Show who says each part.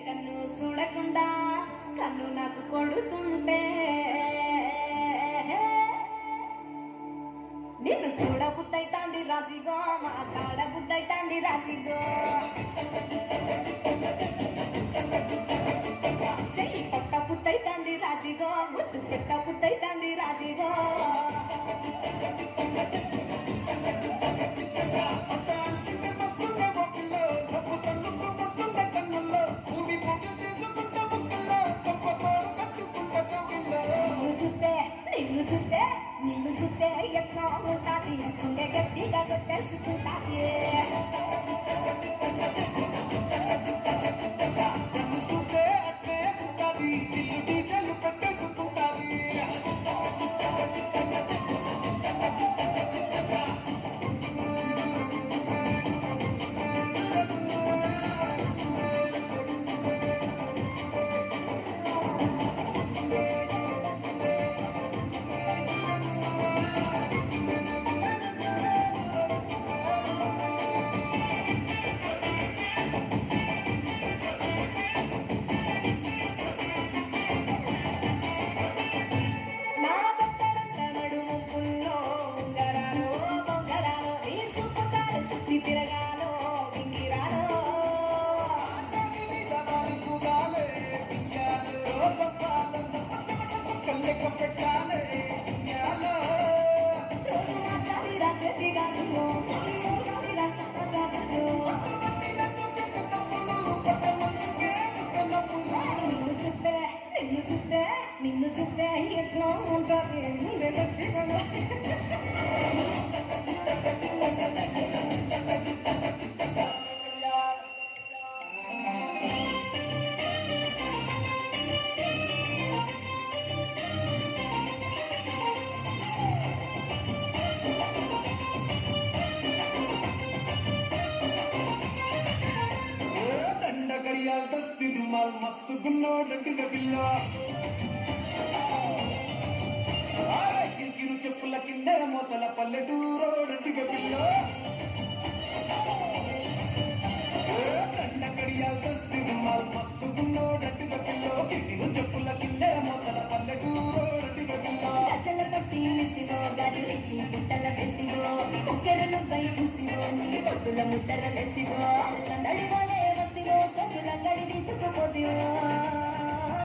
Speaker 1: కన్ను చూడకుండా కన్ను నాకు కొడుతుంటే నిన్ను చూడ బుద్ధైతాంది రాజిగో మాట్లాడ బుద్ధైతాంది రాజిగో చెయ్యి పట్ట బుద్ధైతాంది రాజిగో ముద్దు పెట్ట బుద్ధైతాంది రాజిగో నిన్ను చూస్తే ఎట్లా ఉంటాది గుండె గట్టిగా కొట్టేసుకుంటాది నిన్ను చూస్తే అట్లే ఉంటాది ఇల్లు డీజలు పెట్టేసుకుంటాది తిరగాలో గింగిరాలో పెట్టాలి రోజు మార్చాలి రాజతి గాజులో నిన్ను చూస్తే ఎట్లా ఉంటుంది दस्ती रुमाल मस्त गुन्नो डंडिग पिल्लो కిరికిరు చెప్పుల కిన్నెర మోతల పల్లెటూరో డండిగ పిల్లో దండ కడియాల్ దస్తి రుమాల్ మస్తు గున్నో డండిగ పిల్లో కిరికిరు చెప్పుల కిన్నెర మోతల పల్లెటూరో డండిగ పిల్లో గజల పట్టి ఇస్తివో గాజులిచ్చి పుట్టల తెస్తివో కుక్కెరలు బయటిస్తివో నీ పొట్టుల ముట్టరలెస్తివో సందడి పోలే వస్తివో సతుల గడి తీసుకుపోతివో